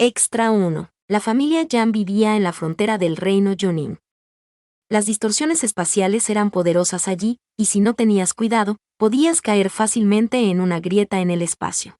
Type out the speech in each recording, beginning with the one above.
Extra 1. La familia Yan vivía en la frontera del reino Junín. Las distorsiones espaciales eran poderosas allí, y si no tenías cuidado, podías caer fácilmente en una grieta en el espacio.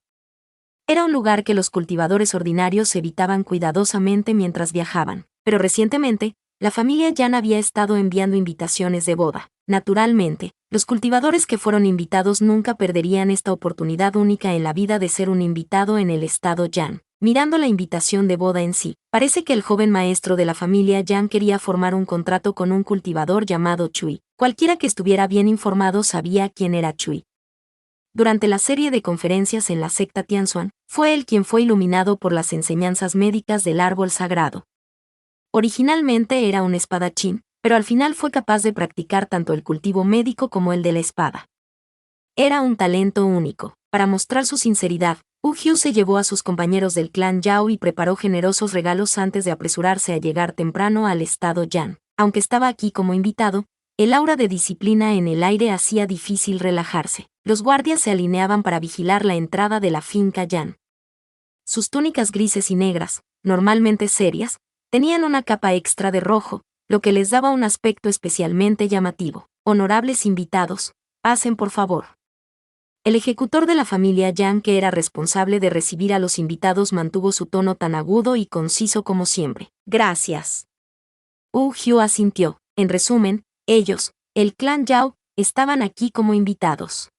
Era un lugar que los cultivadores ordinarios evitaban cuidadosamente mientras viajaban, pero recientemente, la familia Yan había estado enviando invitaciones de boda. Naturalmente, los cultivadores que fueron invitados nunca perderían esta oportunidad única en la vida de ser un invitado en el estado Yan. Mirando la invitación de boda en sí, parece que el joven maestro de la familia Yan quería formar un contrato con un cultivador llamado Chui. Cualquiera que estuviera bien informado sabía quién era Chui. Durante la serie de conferencias en la secta Tianzuan, fue él quien fue iluminado por las enseñanzas médicas del árbol sagrado. Originalmente era un espadachín, pero al final fue capaz de practicar tanto el cultivo médico como el de la espada. Era un talento único. Para mostrar su sinceridad, Wu Qiu se llevó a sus compañeros del clan Yao y preparó generosos regalos antes de apresurarse a llegar temprano al estado Yan. Aunque estaba aquí como invitado, el aura de disciplina en el aire hacía difícil relajarse. Los guardias se alineaban para vigilar la entrada de la finca Yan. Sus túnicas grises y negras, normalmente serias, tenían una capa extra de rojo, lo que les daba un aspecto especialmente llamativo. Honorables invitados, pasen por favor. El ejecutor de la familia Yan, que era responsable de recibir a los invitados, mantuvo su tono tan agudo y conciso como siempre. Gracias. Wu Qiu asintió. En resumen, ellos, el clan Yao, estaban aquí como invitados.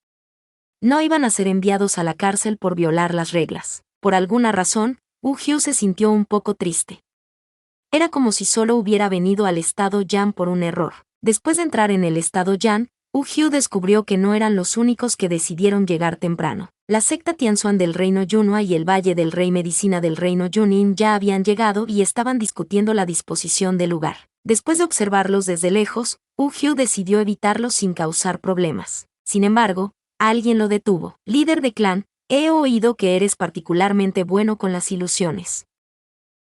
No iban a ser enviados a la cárcel por violar las reglas. Por alguna razón, Wu Qiu se sintió un poco triste. Era como si solo hubiera venido al estado Yan por un error. Después de entrar en el estado Yan, Wu Qiu descubrió que no eran los únicos que decidieron llegar temprano. La secta Tianzuan del reino Yunhua y el Valle del Rey Medicina del reino Junín ya habían llegado y estaban discutiendo la disposición del lugar. Después de observarlos desde lejos, Wu Qiu decidió evitarlos sin causar problemas. Sin embargo, alguien lo detuvo. Líder de clan, he oído que eres particularmente bueno con las ilusiones.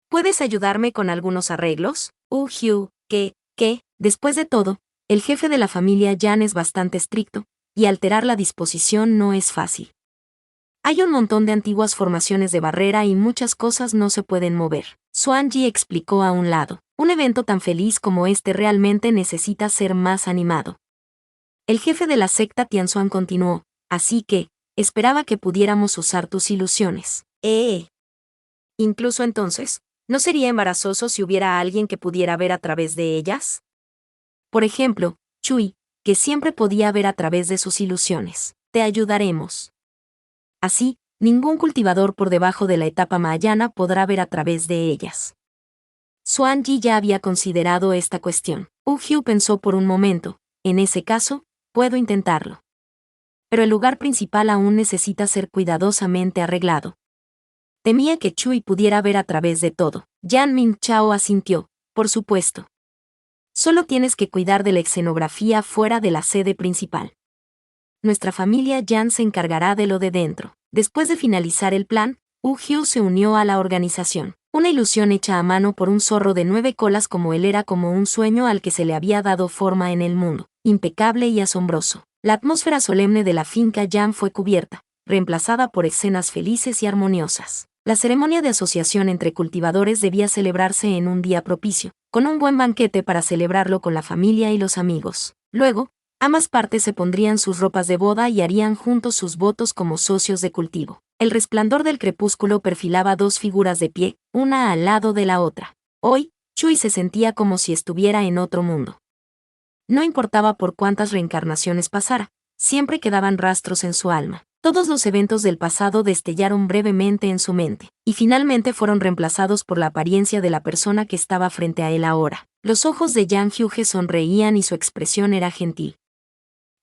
¿Puedes ayudarme con algunos arreglos? Wu Qiu, ¿qué? Después de todo, el jefe de la familia Yan es bastante estricto, y alterar la disposición no es fácil. Hay un montón de antiguas formaciones de barrera y muchas cosas no se pueden mover. Xuan Ji explicó a un lado. Un evento tan feliz como este realmente necesita ser más animado. El jefe de la secta Tianzuan continuó, así que, esperaba que pudiéramos usar tus ilusiones. Incluso entonces, ¿no sería embarazoso si hubiera alguien que pudiera ver a través de ellas? Por ejemplo, Chui, que siempre podía ver a través de sus ilusiones. Te ayudaremos. Así, ningún cultivador por debajo de la etapa mahayana podrá ver a través de ellas. Xuan Ji ya había considerado esta cuestión. Wu Qiu pensó por un momento, en ese caso, puedo intentarlo. Pero el lugar principal aún necesita ser cuidadosamente arreglado. Temía que Chui pudiera ver a través de todo. Yan Mingchao asintió, por supuesto. Solo tienes que cuidar de la escenografía fuera de la sede principal. Nuestra familia Yan se encargará de lo de dentro. Después de finalizar el plan, Wu Qiu se unió a la organización. Una ilusión hecha a mano por un zorro de 9 colas como él era como un sueño al que se le había dado forma en el mundo, impecable y asombroso. La atmósfera solemne de la finca Yan fue cubierta, reemplazada por escenas felices y armoniosas. La ceremonia de asociación entre cultivadores debía celebrarse en un día propicio, con un buen banquete para celebrarlo con la familia y los amigos. Luego, ambas partes se pondrían sus ropas de boda y harían juntos sus votos como socios de cultivo. El resplandor del crepúsculo perfilaba 2 figuras de pie, una al lado de la otra. Hoy, Chui se sentía como si estuviera en otro mundo. No importaba por cuántas reencarnaciones pasara, siempre quedaban rastros en su alma. Todos los eventos del pasado destellaron brevemente en su mente, y finalmente fueron reemplazados por la apariencia de la persona que estaba frente a él ahora. Los ojos de Yang Hyuge sonreían y su expresión era gentil.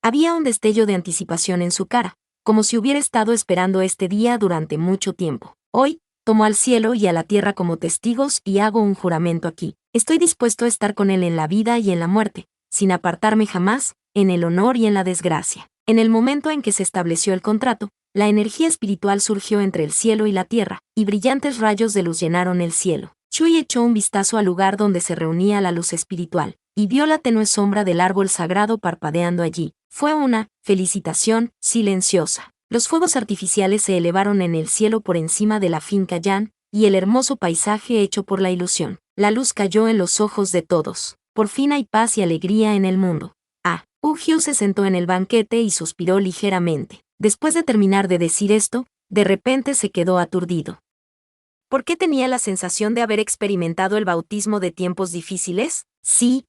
Había un destello de anticipación en su cara, como si hubiera estado esperando este día durante mucho tiempo. Hoy, tomo al cielo y a la tierra como testigos y hago un juramento aquí. Estoy dispuesto a estar con él en la vida y en la muerte, sin apartarme jamás, en el honor y en la desgracia. En el momento en que se estableció el contrato, la energía espiritual surgió entre el cielo y la tierra, y brillantes rayos de luz llenaron el cielo. Chui echó un vistazo al lugar donde se reunía la luz espiritual, y vio la tenue sombra del árbol sagrado parpadeando allí. Fue una felicitación silenciosa. Los fuegos artificiales se elevaron en el cielo por encima de la finca Yan, y el hermoso paisaje hecho por la ilusión. La luz cayó en los ojos de todos. Por fin hay paz y alegría en el mundo. Hugh se sentó en el banquete y suspiró ligeramente. Después de terminar de decir esto, de repente se quedó aturdido. ¿Por qué tenía la sensación de haber experimentado el bautismo de tiempos difíciles? Sí,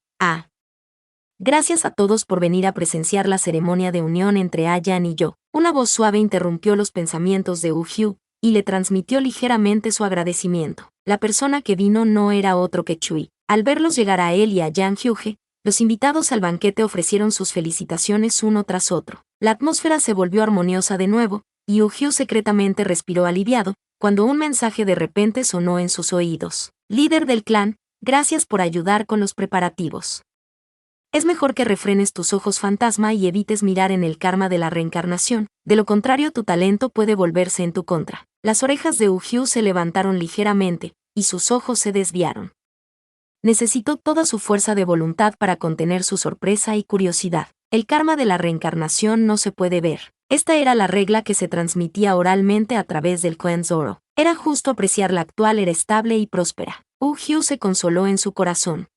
Gracias a todos por venir a presenciar la ceremonia de unión entre Ayan y yo. Una voz suave interrumpió los pensamientos de Hugh y le transmitió ligeramente su agradecimiento. La persona que vino no era otro que Chui. Al verlos llegar a él y a Jan Hugh, los invitados al banquete ofrecieron sus felicitaciones uno tras otro. La atmósfera se volvió armoniosa de nuevo, y Hugh secretamente respiró aliviado, cuando un mensaje de repente sonó en sus oídos. Líder del clan, gracias por ayudar con los preparativos. Es mejor que refrenes tus ojos fantasma y evites mirar en el karma de la reencarnación, de lo contrario tu talento puede volverse en tu contra. Las orejas de Hugh se levantaron ligeramente, y sus ojos se desviaron. Necesitó toda su fuerza de voluntad para contener su sorpresa y curiosidad. El karma de la reencarnación no se puede ver. Esta era la regla que se transmitía oralmente a través del clan Zoro. Era justo apreciar la actual era estable y próspera. Hugh se consoló en su corazón.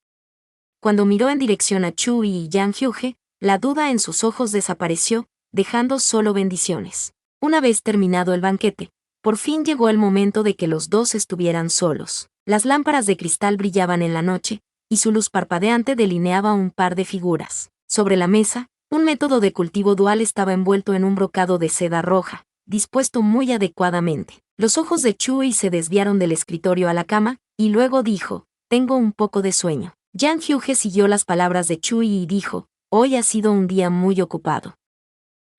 Cuando miró en dirección a Chui y Jan Hugh, la duda en sus ojos desapareció, dejando solo bendiciones. Una vez terminado el banquete, por fin llegó el momento de que los dos estuvieran solos. Las lámparas de cristal brillaban en la noche, y su luz parpadeante delineaba un par de figuras. Sobre la mesa, un método de cultivo dual estaba envuelto en un brocado de seda roja, dispuesto muy adecuadamente. Los ojos de Chui se desviaron del escritorio a la cama, y luego dijo, «Tengo un poco de sueño». Jan Hugh siguió las palabras de Chui y dijo, «Hoy ha sido un día muy ocupado.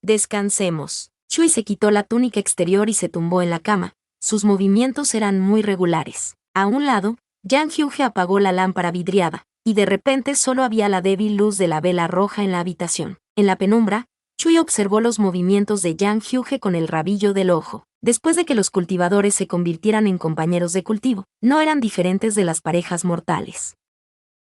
Descansemos». Chui se quitó la túnica exterior y se tumbó en la cama. Sus movimientos eran muy regulares. A un lado, Jan Hugh apagó la lámpara vidriada, y de repente solo había la débil luz de la vela roja en la habitación. En la penumbra, Chui observó los movimientos de Jan Hugh con el rabillo del ojo. Después de que los cultivadores se convirtieran en compañeros de cultivo, no eran diferentes de las parejas mortales.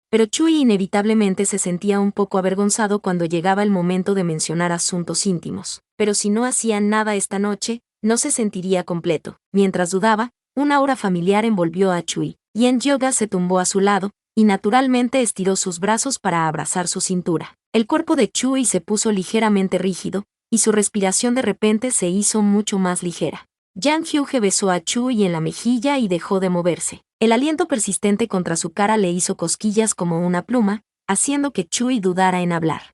Pero Chui inevitablemente se sentía un poco avergonzado cuando llegaba el momento de mencionar asuntos íntimos. Pero si no hacía nada esta noche, no se sentiría completo. Mientras dudaba, una aura familiar envolvió a Chui. Yen Yoga se tumbó a su lado, y naturalmente estiró sus brazos para abrazar su cintura. El cuerpo de Chui se puso ligeramente rígido, y su respiración de repente se hizo mucho más ligera. Jan Hugh besó a Chui en la mejilla y dejó de moverse. El aliento persistente contra su cara le hizo cosquillas como una pluma, haciendo que Chui dudara en hablar.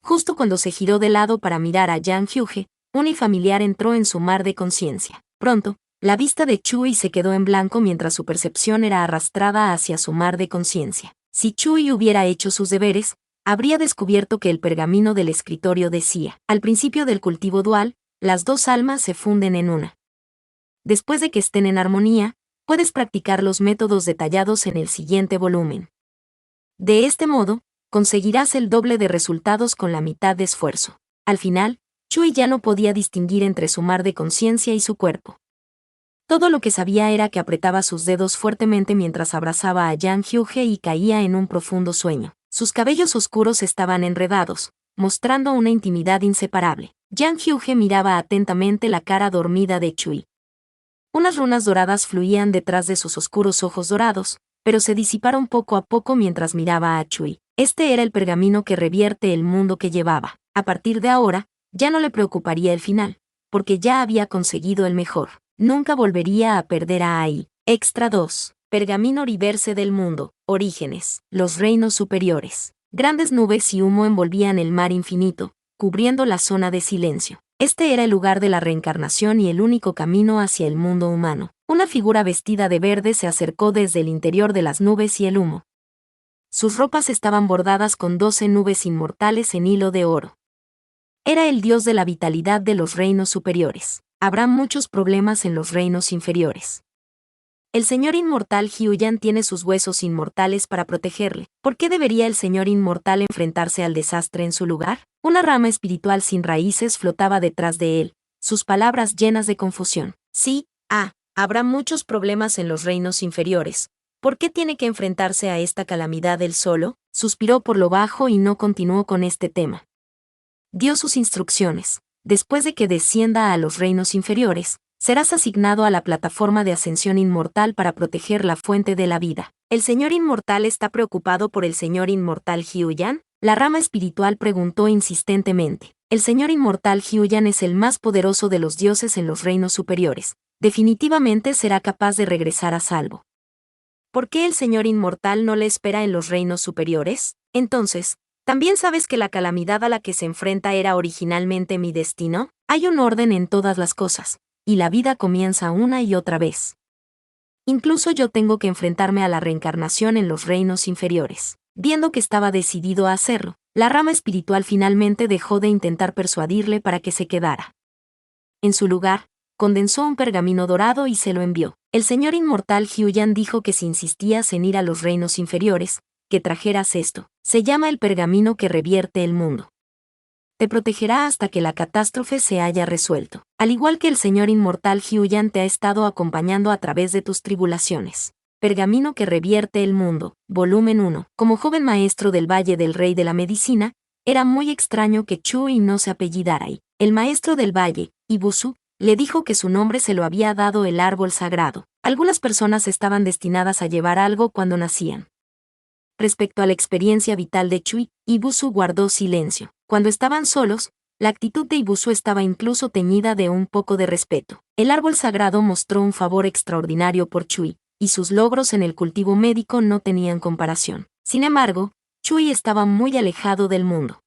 Justo cuando se giró de lado para mirar a Jan Hugh, un unifamiliar entró en su mar de conciencia. Pronto, la vista de Chui se quedó en blanco mientras su percepción era arrastrada hacia su mar de conciencia. Si Chui hubiera hecho sus deberes, habría descubierto que el pergamino del escritorio decía, al principio del cultivo dual, las dos almas se funden en una. Después de que estén en armonía, puedes practicar los métodos detallados en el siguiente volumen. De este modo, conseguirás el doble de resultados con la mitad de esfuerzo. Al final, Chui ya no podía distinguir entre su mar de conciencia y su cuerpo. Todo lo que sabía era que apretaba sus dedos fuertemente mientras abrazaba a Jan Hugh y caía en un profundo sueño. Sus cabellos oscuros estaban enredados, mostrando una intimidad inseparable. Jan Hugh miraba atentamente la cara dormida de Chui. Unas runas doradas fluían detrás de sus oscuros ojos dorados, pero se disiparon poco a poco mientras miraba a Chui. Este era el pergamino que revierte el mundo que llevaba. A partir de ahora, ya no le preocuparía el final, porque ya había conseguido el mejor. Nunca volvería a perder a Ai. Extra 2. Pergamino reverse del mundo. Orígenes. Los reinos superiores. Grandes nubes y humo envolvían el mar infinito, cubriendo la zona de silencio. Este era el lugar de la reencarnación y el único camino hacia el mundo humano. Una figura vestida de verde se acercó desde el interior de las nubes y el humo. Sus ropas estaban bordadas con 12 nubes inmortales en hilo de oro. Era el dios de la vitalidad de los reinos superiores. Habrá muchos problemas en los reinos inferiores. El señor inmortal Hyuyan tiene sus huesos inmortales para protegerle. ¿Por qué debería el señor inmortal enfrentarse al desastre en su lugar? Una rama espiritual sin raíces flotaba detrás de él, sus palabras llenas de confusión. Sí, habrá muchos problemas en los reinos inferiores. ¿Por qué tiene que enfrentarse a esta calamidad él solo? Suspiró por lo bajo y no continuó con este tema. Dio sus instrucciones. Después de que descienda a los reinos inferiores, Serás asignado a la plataforma de ascensión inmortal para proteger la fuente de la vida. ¿El señor inmortal está preocupado por el señor inmortal Hyuyan? La rama espiritual preguntó insistentemente. El señor inmortal Hyuyan es el más poderoso de los dioses en los reinos superiores. Definitivamente será capaz de regresar a salvo. ¿Por qué el señor inmortal no le espera en los reinos superiores? Entonces, ¿también sabes que la calamidad a la que se enfrenta era originalmente mi destino? Hay un orden en todas las cosas, y la vida comienza una y otra vez. Incluso yo tengo que enfrentarme a la reencarnación en los reinos inferiores. Viendo que estaba decidido a hacerlo, la rama espiritual finalmente dejó de intentar persuadirle para que se quedara. En su lugar, condensó un pergamino dorado y se lo envió. El señor inmortal Hyuyan dijo que si insistías en ir a los reinos inferiores, que trajeras esto. Se llama el pergamino que revierte el mundo. Te protegerá hasta que la catástrofe se haya resuelto. Al igual que el señor inmortal Hyuyan te ha estado acompañando a través de tus tribulaciones. Pergamino que revierte el mundo, volumen 1. Como joven maestro del Valle del Rey de la Medicina, era muy extraño que Chui no se apellidara Ai. El maestro del Valle, Ibusu, le dijo que su nombre se lo había dado el árbol sagrado. Algunas personas estaban destinadas a llevar algo cuando nacían. Respecto a la experiencia vital de Chui, Ibusu guardó silencio. Cuando estaban solos, la actitud de Ibusu estaba incluso teñida de un poco de respeto. El árbol sagrado mostró un favor extraordinario por Chui, y sus logros en el cultivo médico no tenían comparación. Sin embargo, Chui estaba muy alejado del mundo.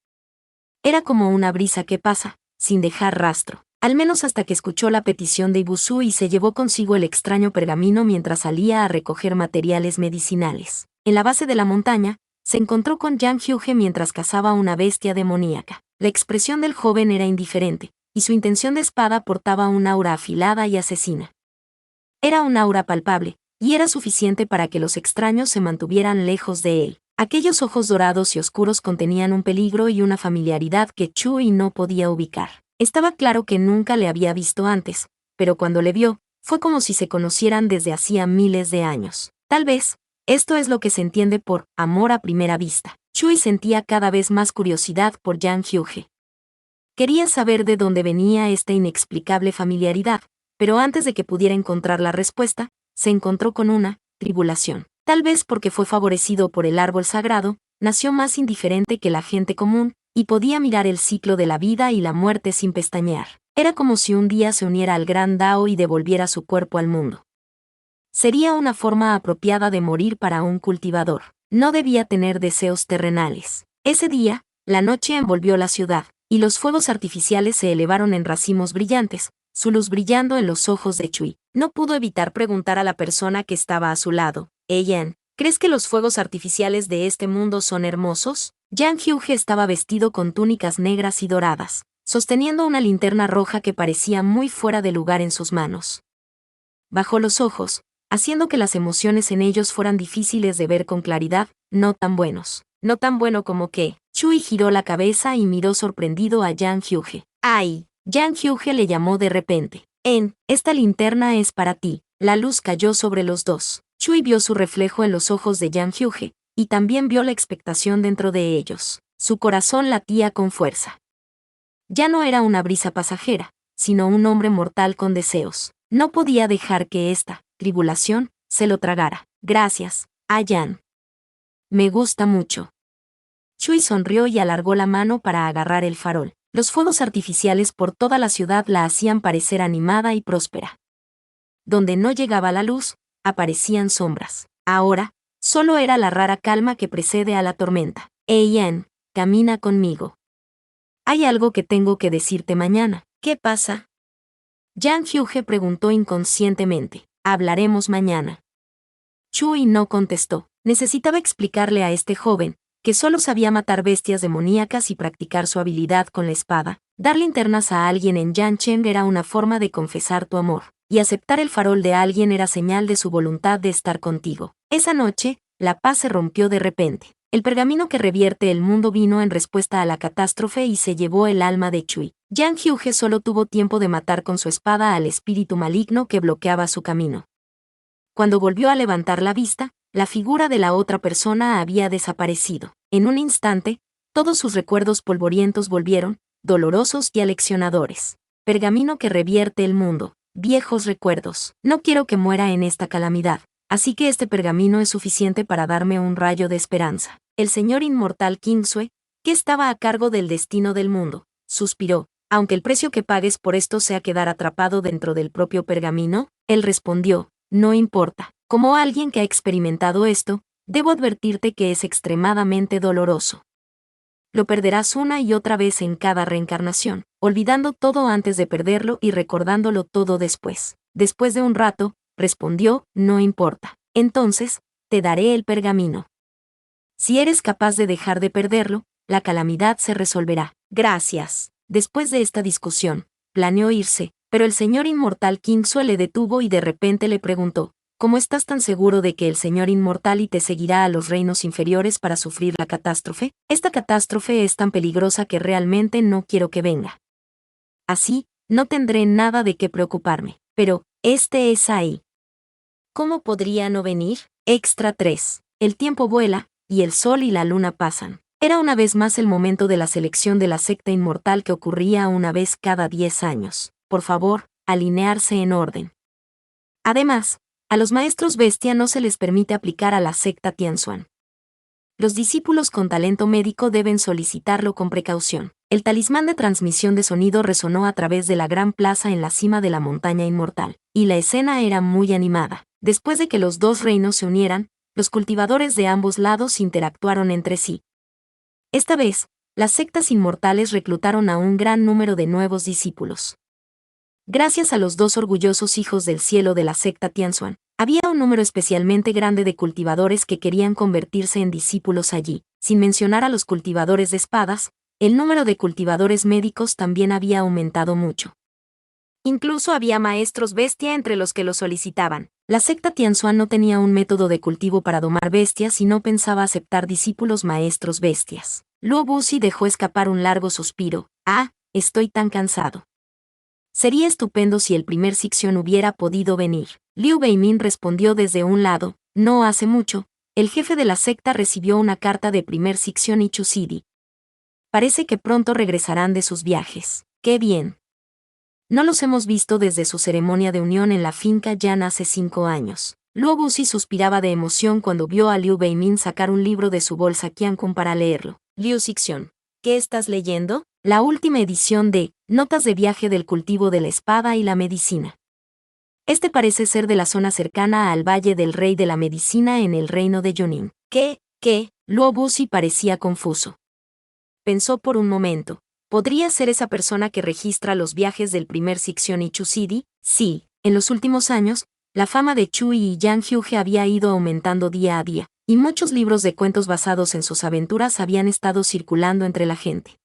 Era como una brisa que pasa, sin dejar rastro. Al menos hasta que escuchó la petición de Ibusu y se llevó consigo el extraño pergamino mientras salía a recoger materiales medicinales. En la base de la montaña, se encontró con Yang Hyuge mientras cazaba una bestia demoníaca. La expresión del joven era indiferente, y su intención de espada portaba un aura afilada y asesina. Era un aura palpable, y era suficiente para que los extraños se mantuvieran lejos de él. Aquellos ojos dorados y oscuros contenían un peligro y una familiaridad que Chui no podía ubicar. Estaba claro que nunca le había visto antes, pero cuando le vio, fue como si se conocieran desde hacía miles de años. Tal vez, esto es lo que se entiende por amor a primera vista. Chui sentía cada vez más curiosidad por Yang Hyuge. Quería saber de dónde venía esta inexplicable familiaridad, pero antes de que pudiera encontrar la respuesta, se encontró con una tribulación. Tal vez porque fue favorecido por el árbol sagrado, nació más indiferente que la gente común, y podía mirar el ciclo de la vida y la muerte sin pestañear. Era como si un día se uniera al gran Dao y devolviera su cuerpo al mundo. Sería una forma apropiada de morir para un cultivador. No debía tener deseos terrenales. Ese día, la noche envolvió la ciudad, y los fuegos artificiales se elevaron en racimos brillantes, su luz brillando en los ojos de Chui. No pudo evitar preguntar a la persona que estaba a su lado, Yan, ¿crees que los fuegos artificiales de este mundo son hermosos? Yang Hyuge estaba vestido con túnicas negras y doradas, sosteniendo una linterna roja que parecía muy fuera de lugar en sus manos. Bajó los ojos, haciendo que las emociones en ellos fueran difíciles de ver con claridad, no tan buenos. No tan bueno como que. Chui giró la cabeza y miró sorprendido a Yang Hyuge. ¡Ay! Yang Hyuge le llamó de repente. Esta linterna es para ti. La luz cayó sobre los dos. Chui vio su reflejo en los ojos de Yang Hyuge, y también vio la expectación dentro de ellos. Su corazón latía con fuerza. Ya no era una brisa pasajera, sino un hombre mortal con deseos. No podía dejar que esta tribulación se lo tragara. Gracias, Yan. Me gusta mucho. Chui sonrió y alargó la mano para agarrar el farol. Los fuegos artificiales por toda la ciudad la hacían parecer animada y próspera. Donde no llegaba la luz, aparecían sombras. Ahora, solo era la rara calma que precede a la tormenta. Yan, camina conmigo. Hay algo que tengo que decirte mañana. ¿Qué pasa? Yang Hyuge preguntó inconscientemente. Hablaremos mañana. Chui no contestó. Necesitaba explicarle a este joven, que solo sabía matar bestias demoníacas y practicar su habilidad con la espada. Dar linternas a alguien en Yancheng era una forma de confesar tu amor, y aceptar el farol de alguien era señal de su voluntad de estar contigo. Esa noche, la paz se rompió de repente. El pergamino que revierte el mundo vino en respuesta a la catástrofe y se llevó el alma de Chui. Yang Hyuge solo tuvo tiempo de matar con su espada al espíritu maligno que bloqueaba su camino. Cuando volvió a levantar la vista, la figura de la otra persona había desaparecido. En un instante, todos sus recuerdos polvorientos volvieron, dolorosos y aleccionadores. Pergamino que revierte el mundo, viejos recuerdos. No quiero que muera en esta calamidad, así que este pergamino es suficiente para darme un rayo de esperanza. El señor inmortal Kingsue, que estaba a cargo del destino del mundo, suspiró. Aunque el precio que pagues por esto sea quedar atrapado dentro del propio pergamino, él respondió, no importa. Como alguien que ha experimentado esto, debo advertirte que es extremadamente doloroso. Lo perderás una y otra vez en cada reencarnación, olvidando todo antes de perderlo y recordándolo todo después. Después de un rato, respondió, no importa. Entonces, te daré el pergamino. Si eres capaz de dejar de perderlo, la calamidad se resolverá. Gracias. Después de esta discusión, planeó irse, pero el señor inmortal Kingsue le detuvo y de repente le preguntó, ¿cómo estás tan seguro de que el señor inmortal te seguirá a los reinos inferiores para sufrir la catástrofe? Esta catástrofe es tan peligrosa que realmente no quiero que venga. Así, no tendré nada de qué preocuparme. Pero, este es ahí. ¿Cómo podría no venir? Extra 3. El tiempo vuela, y el sol y la luna pasan. Era una vez más el momento de la selección de la secta inmortal que ocurría una vez cada 10 años. Por favor, alinearse en orden. Además, a los maestros bestia no se les permite aplicar a la secta Tianxuan. Los discípulos con talento médico deben solicitarlo con precaución. El talismán de transmisión de sonido resonó a través de la gran plaza en la cima de la montaña inmortal, y la escena era muy animada. Después de que los dos reinos se unieran, los cultivadores de ambos lados interactuaron entre sí. Esta vez, las sectas inmortales reclutaron a un gran número de nuevos discípulos. Gracias a los dos orgullosos hijos del cielo de la secta Tianxuan, había un número especialmente grande de cultivadores que querían convertirse en discípulos allí. Sin mencionar a los cultivadores de espadas, el número de cultivadores médicos también había aumentado mucho. Incluso había maestros bestia entre los que lo solicitaban. La secta Tianxuan no tenía un método de cultivo para domar bestias y no pensaba aceptar discípulos maestros bestias. Luo Buzi dejó escapar un largo suspiro. Estoy tan cansado. Sería estupendo si el primer Sixion hubiera podido venir. Liu Beimin respondió desde un lado, no hace mucho, el jefe de la secta recibió una carta de primer Sixion y Chusidi. Parece que pronto regresarán de sus viajes. ¡Qué bien! No los hemos visto desde su ceremonia de unión en la finca Yan hace 5 años. Luo Buzi suspiraba de emoción cuando vio a Liu Beimin sacar un libro de su bolsa Qiankun para leerlo. Liu Sixion, ¿qué estás leyendo? La última edición de Notas de viaje del cultivo de la espada y la medicina. Este parece ser de la zona cercana al Valle del Rey de la Medicina en el reino de Jonin. ¿Qué? Luo Buzi parecía confuso. Pensó por un momento. ¿Podría ser esa persona que registra los viajes del primer Sixion y Chusidi? Sí, en los últimos años, la fama de Chui y Yang Hyuge había ido aumentando día a día, y muchos libros de cuentos basados en sus aventuras habían estado circulando entre la gente.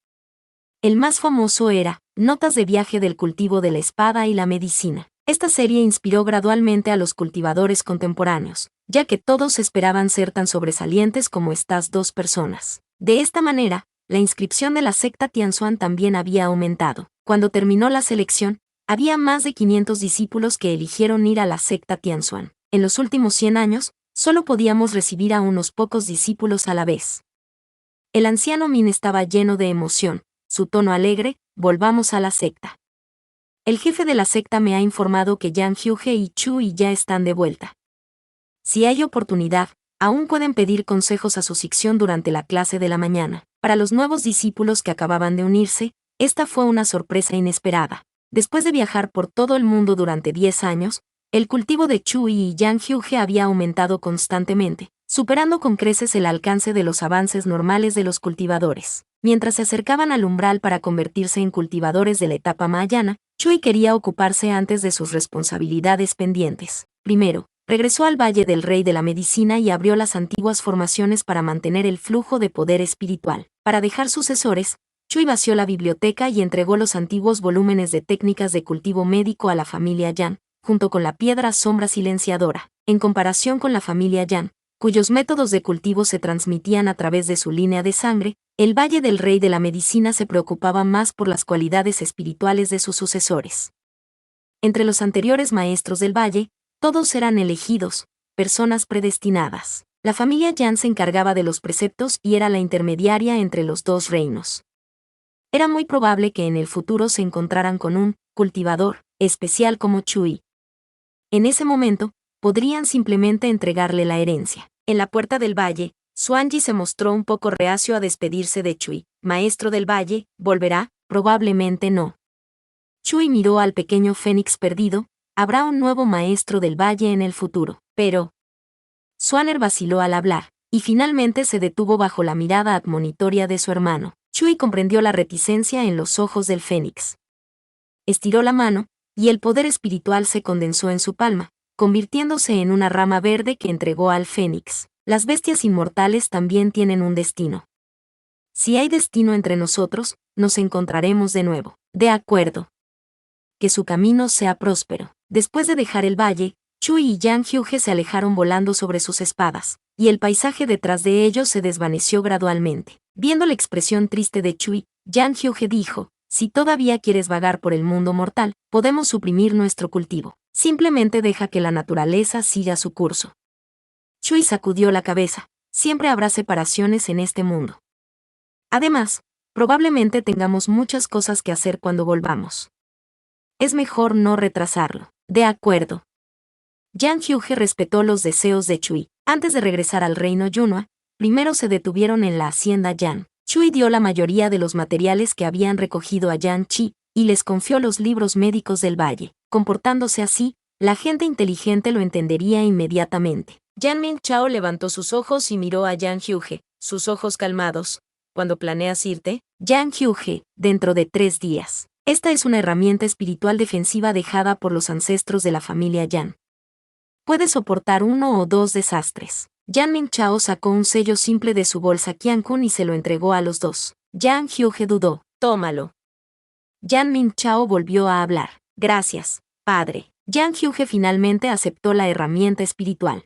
El más famoso era Notas de viaje del cultivo de la espada y la medicina. Esta serie inspiró gradualmente a los cultivadores contemporáneos, ya que todos esperaban ser tan sobresalientes como estas dos personas. De esta manera, la inscripción de la secta Tianxuan también había aumentado. Cuando terminó la selección, había más de 500 discípulos que eligieron ir a la secta Tianxuan. En los últimos 100 años, solo podíamos recibir a unos pocos discípulos a la vez. El anciano Min estaba lleno de emoción, su tono alegre, volvamos a la secta. El jefe de la secta me ha informado que Yang Hyuge y Chui ya están de vuelta. Si hay oportunidad, aún pueden pedir consejos a su Sixion durante la clase de la mañana. Para los nuevos discípulos que acababan de unirse, esta fue una sorpresa inesperada. Después de viajar por todo el mundo durante 10 años, el cultivo de Chui y Yang Hyuge había aumentado constantemente, superando con creces el alcance de los avances normales de los cultivadores. Mientras se acercaban al umbral para convertirse en cultivadores de la etapa mahayana, Chui quería ocuparse antes de sus responsabilidades pendientes. Primero, regresó al Valle del Rey de la Medicina y abrió las antiguas formaciones para mantener el flujo de poder espiritual. Para dejar sucesores, Chui vació la biblioteca y entregó los antiguos volúmenes de técnicas de cultivo médico a la familia Yan, junto con la piedra sombra silenciadora. En comparación con la familia Yan, cuyos métodos de cultivo se transmitían a través de su línea de sangre, el Valle del Rey de la Medicina se preocupaba más por las cualidades espirituales de sus sucesores. Entre los anteriores maestros del Valle, todos eran elegidos, personas predestinadas. La familia Yan se encargaba de los preceptos y era la intermediaria entre los dos reinos. Era muy probable que en el futuro se encontraran con un cultivador especial como Chui. En ese momento, podrían simplemente entregarle la herencia. En la puerta del valle, Xuanji se mostró un poco reacio a despedirse de Chui. Maestro del valle, ¿volverá? Probablemente no. Chui miró al pequeño fénix perdido. Habrá un nuevo maestro del valle en el futuro. Pero Swanner vaciló al hablar, y finalmente se detuvo bajo la mirada admonitoria de su hermano. Chui comprendió la reticencia en los ojos del fénix. Estiró la mano, y el poder espiritual se condensó en su palma, convirtiéndose en una rama verde que entregó al fénix. Las bestias inmortales también tienen un destino. Si hay destino entre nosotros, nos encontraremos de nuevo. De acuerdo. Que su camino sea próspero. Después de dejar el valle, Chui y Yang Hyuge se alejaron volando sobre sus espadas, y el paisaje detrás de ellos se desvaneció gradualmente. Viendo la expresión triste de Chui, Yang Hyuge dijo: si todavía quieres vagar por el mundo mortal, podemos suprimir nuestro cultivo. Simplemente deja que la naturaleza siga su curso. Chui sacudió la cabeza. Siempre habrá separaciones en este mundo. Además, probablemente tengamos muchas cosas que hacer cuando volvamos. Es mejor no retrasarlo. De acuerdo. Yang Hyuge respetó los deseos de Chui. Antes de regresar al reino Yunhua, primero se detuvieron en la hacienda Yan. Chui dio la mayoría de los materiales que habían recogido a Yan Chi, y les confió los libros médicos del valle. Comportándose así, la gente inteligente lo entendería inmediatamente. Yan Mingchao levantó sus ojos y miró a Yang Hyuge, sus ojos calmados. ¿Cuándo planeas irte? Yang Hyuge, dentro de 3 días. Esta es una herramienta espiritual defensiva dejada por los ancestros de la familia Yan. Puede soportar 1 o 2 desastres. Yan Mingchao sacó un sello simple de su bolsa Qiankun y se lo entregó a los dos. Yang Hyuge dudó. Tómalo. Yan Mingchao volvió a hablar. Gracias, padre. Yang Hyuge finalmente aceptó la herramienta espiritual.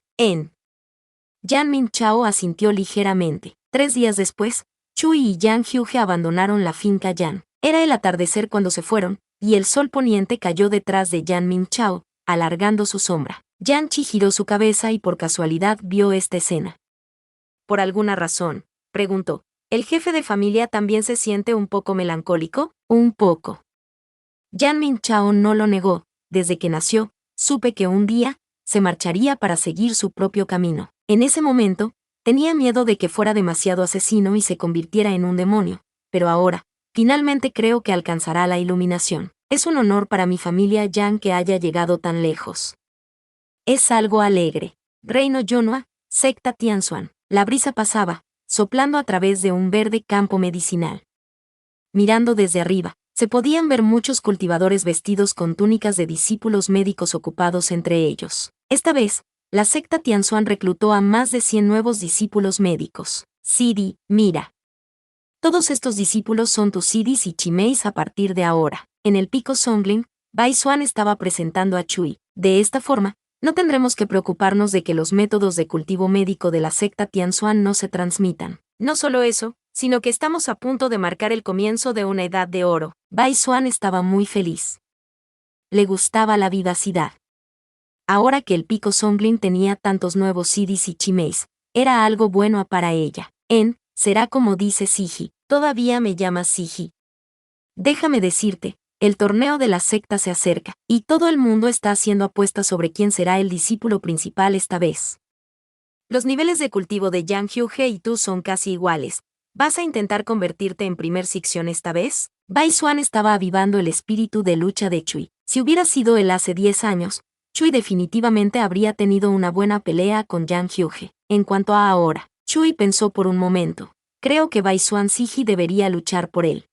Yan Mingchao asintió ligeramente. 3 días después, Chui y Yang Hyuge abandonaron la finca Yan. Era el atardecer cuando se fueron, y el sol poniente cayó detrás de Yan Mingchao, alargando su sombra. Yan Chi giró su cabeza y por casualidad vio esta escena. ¿Por alguna razón?, preguntó. ¿El jefe de familia también se siente un poco melancólico? Un poco. Yan Mingchao no lo negó. Desde que nació, supe que un día se marcharía para seguir su propio camino. En ese momento, tenía miedo de que fuera demasiado asesino y se convirtiera en un demonio, pero ahora, finalmente creo que alcanzará la iluminación. Es un honor para mi familia Yan que haya llegado tan lejos. Es algo alegre. Reino Yunhua, secta Tianxuan. La brisa pasaba, soplando a través de un verde campo medicinal. Mirando desde arriba, se podían ver muchos cultivadores vestidos con túnicas de discípulos médicos ocupados entre ellos. Esta vez, la secta Tianxuan reclutó a más de 100 nuevos discípulos médicos. Sidi, mira. Todos estos discípulos son tus Sidis y Chimeis a partir de ahora. En el pico Songling, Bai Xuan estaba presentando a Chui. De esta forma, no tendremos que preocuparnos de que los métodos de cultivo médico de la secta Tianxuan no se transmitan. No solo eso, sino que estamos a punto de marcar el comienzo de una edad de oro. Bai Xuan estaba muy feliz. Le gustaba la vivacidad. Ahora que el pico Songling tenía tantos nuevos Sidis y Chimeis, era algo bueno para ella. Será como dice Siji. Todavía me llamas Siji. Déjame decirte, el torneo de la secta se acerca, y todo el mundo está haciendo apuestas sobre quién será el discípulo principal esta vez. Los niveles de cultivo de Yang Hyuge y tú son casi iguales. ¿Vas a intentar convertirte en primer sección esta vez? Bai Xuan estaba avivando el espíritu de lucha de Chui. Si hubiera sido él hace 10 años, Chui definitivamente habría tenido una buena pelea con Yang Hyuge. En cuanto a ahora, Chui pensó por un momento. Creo que Bai Xuan Siji debería luchar por él.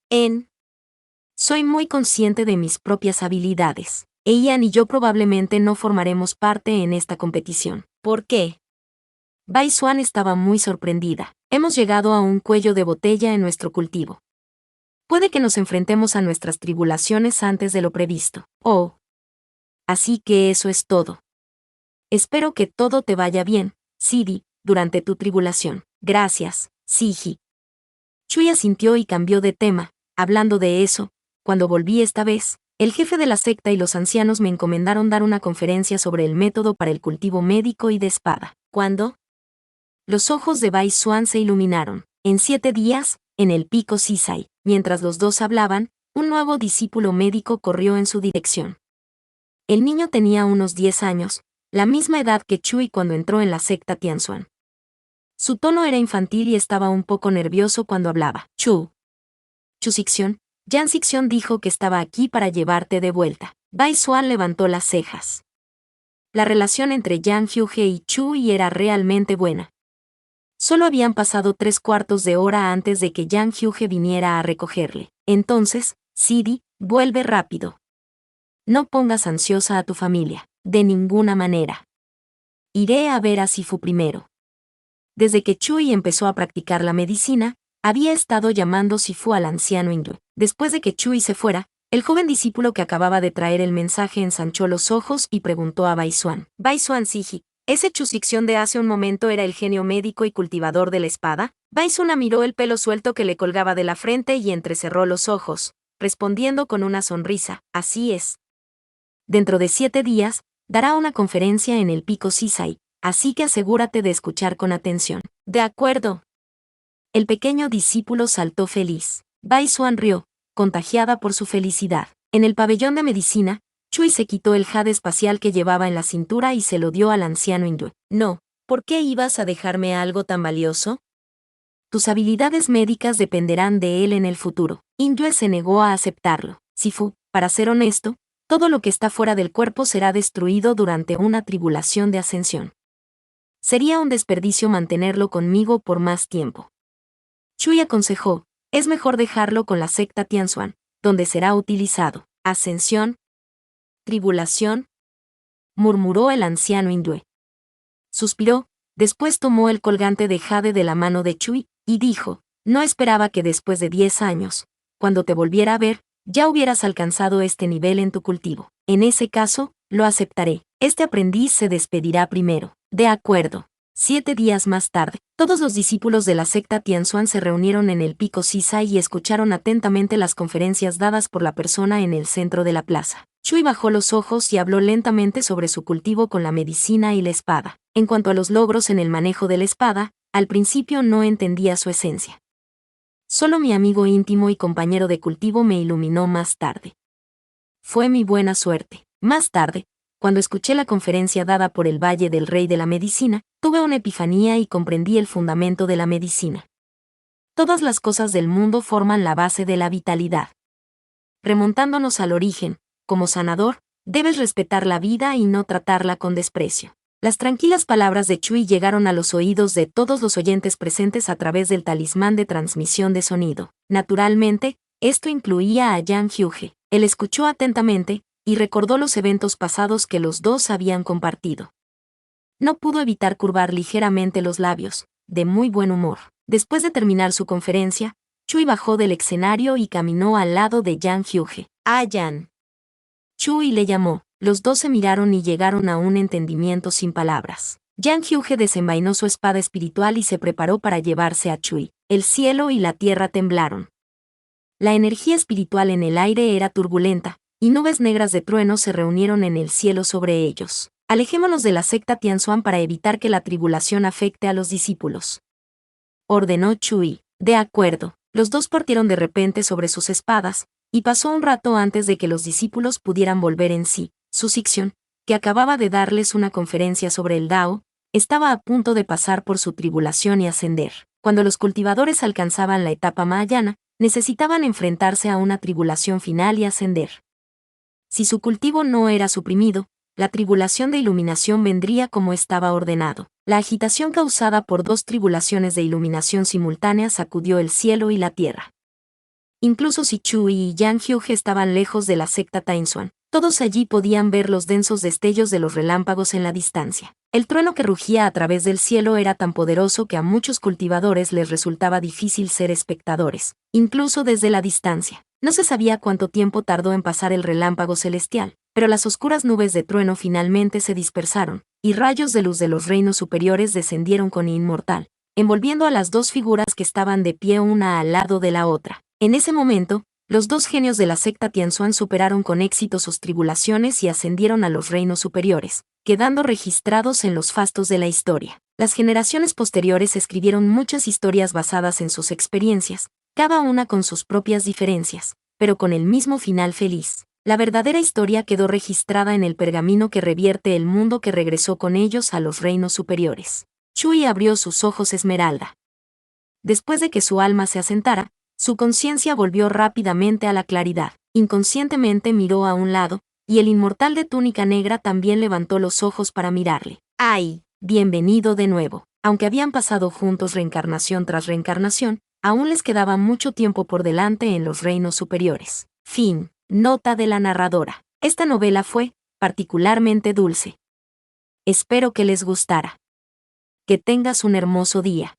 Soy muy consciente de mis propias habilidades. Ian y yo probablemente no formaremos parte en esta competición. ¿Por qué? Bai Xuan estaba muy sorprendida. Hemos llegado a un cuello de botella en nuestro cultivo. Puede que nos enfrentemos a nuestras tribulaciones antes de lo previsto. Oh. Así que eso es todo. Espero que todo te vaya bien, Sidi, durante tu tribulación. Gracias, Siji. Chui asintió y cambió de tema. Hablando de eso, cuando volví esta vez, el jefe de la secta y los ancianos me encomendaron dar una conferencia sobre el método para el cultivo médico y de espada. ¿Cuándo? Los ojos de Bai Xuan se iluminaron. En 7 días, en el pico Sisai. Mientras los dos hablaban, un nuevo discípulo médico corrió en su dirección. El niño tenía unos 10 años, la misma edad que Chui cuando entró en la secta Tianxuan. Su tono era infantil y estaba un poco nervioso cuando hablaba. Chu Sixion, Yan Sixion dijo que estaba aquí para llevarte de vuelta. Bai Xuan levantó las cejas. La relación entre Yang Hyuge y Chui era realmente buena. Solo habían pasado 3/4 de hora antes de que Yang Hyuge viniera a recogerle. Entonces, Sidi, vuelve rápido. No pongas ansiosa a tu familia, de ninguna manera. Iré a ver a Sifu primero. Desde que Chui empezó a practicar la medicina, había estado llamando Sifu al anciano hindú. Después de que Chui se fuera, el joven discípulo que acababa de traer el mensaje ensanchó los ojos y preguntó a Bai Xuan. Bai Xuan Siji, ¿ese Chu Sixion de hace un momento era el genio médico y cultivador de la espada? Bai Xuan miró el pelo suelto que le colgaba de la frente y entrecerró los ojos, respondiendo con una sonrisa. Así es. Dentro de 7 días, dará una conferencia en el Pico Sisai, así que asegúrate de escuchar con atención. De acuerdo. El pequeño discípulo saltó feliz. Bai Xuan rió, contagiada por su felicidad. En el pabellón de medicina, Chui se quitó el jade espacial que llevaba en la cintura y se lo dio al anciano hindú. No, ¿por qué ibas a dejarme algo tan valioso? Tus habilidades médicas dependerán de él en el futuro. Hindú se negó a aceptarlo. Sifu, para ser honesto, todo lo que está fuera del cuerpo será destruido durante una tribulación de ascensión. Sería un desperdicio mantenerlo conmigo por más tiempo. Chui aconsejó, es mejor dejarlo con la secta Tianxuan, donde será utilizado. Ascensión. Tribulación. Murmuró el anciano hindú. Suspiró, después tomó el colgante de jade de la mano de Chui, y dijo, no esperaba que después de 10 años, cuando te volviera a ver, ya hubieras alcanzado este nivel en tu cultivo. En ese caso, lo aceptaré. Este aprendiz se despedirá primero. De acuerdo. 7 días más tarde, todos los discípulos de la secta Tianxuan se reunieron en el Pico Sisai y escucharon atentamente las conferencias dadas por la persona en el centro de la plaza. Chui bajó los ojos y habló lentamente sobre su cultivo con la medicina y la espada. En cuanto a los logros en el manejo de la espada, al principio no entendía su esencia. Solo mi amigo íntimo y compañero de cultivo me iluminó más tarde. Fue mi buena suerte. Más tarde, cuando escuché la conferencia dada por el Valle del Rey de la Medicina, tuve una epifanía y comprendí el fundamento de la medicina. Todas las cosas del mundo forman la base de la vitalidad. Remontándonos al origen, como sanador, debes respetar la vida y no tratarla con desprecio. Las tranquilas palabras de Chui llegaron a los oídos de todos los oyentes presentes a través del talismán de transmisión de sonido. Naturalmente, esto incluía a Yang Hyuge. Él escuchó atentamente y recordó los eventos pasados que los dos habían compartido. No pudo evitar curvar ligeramente los labios, de muy buen humor. Después de terminar su conferencia, Chui bajó del escenario y caminó al lado de Yang Hyuge. ¡Ah, Yan! Chui le llamó. Los dos se miraron y llegaron a un entendimiento sin palabras. Yang Hyuge desenvainó su espada espiritual y se preparó para llevarse a Chui. El cielo y la tierra temblaron. La energía espiritual en el aire era turbulenta, y nubes negras de trueno se reunieron en el cielo sobre ellos. Alejémonos de la secta Tianxuan para evitar que la tribulación afecte a los discípulos. Ordenó Chui. De acuerdo. Los dos partieron de repente sobre sus espadas, y pasó un rato antes de que los discípulos pudieran volver en sí. Su Sixion, que acababa de darles una conferencia sobre el Dao, estaba a punto de pasar por su tribulación y ascender. Cuando los cultivadores alcanzaban la etapa mahayana, necesitaban enfrentarse a una tribulación final y ascender. Si su cultivo no era suprimido, la tribulación de iluminación vendría como estaba ordenado. La agitación causada por 2 tribulaciones de iluminación simultáneas sacudió el cielo y la tierra. Incluso si Chui y Yang Hyuge estaban lejos de la secta Tianxuan, todos allí podían ver los densos destellos de los relámpagos en la distancia. El trueno que rugía a través del cielo era tan poderoso que a muchos cultivadores les resultaba difícil ser espectadores, incluso desde la distancia. No se sabía cuánto tiempo tardó en pasar el relámpago celestial, pero las oscuras nubes de trueno finalmente se dispersaron, y rayos de luz de los reinos superiores descendieron con inmortal, envolviendo a las 2 figuras que estaban de pie una al lado de la otra. En ese momento, los 2 genios de la secta Tianxuan superaron con éxito sus tribulaciones y ascendieron a los reinos superiores, quedando registrados en los fastos de la historia. Las generaciones posteriores escribieron muchas historias basadas en sus experiencias, cada una con sus propias diferencias, pero con el mismo final feliz. La verdadera historia quedó registrada en el pergamino que revierte el mundo que regresó con ellos a los reinos superiores. Chui abrió sus ojos esmeralda. Después de que su alma se asentara, su conciencia volvió rápidamente a la claridad. Inconscientemente miró a un lado, y el inmortal de túnica negra también levantó los ojos para mirarle. ¡Ay! Bienvenido de nuevo. Aunque habían pasado juntos reencarnación tras reencarnación, aún les quedaba mucho tiempo por delante en los reinos superiores. Fin. Nota de la narradora. Esta novela fue particularmente dulce. Espero que les gustara. Que tengas un hermoso día.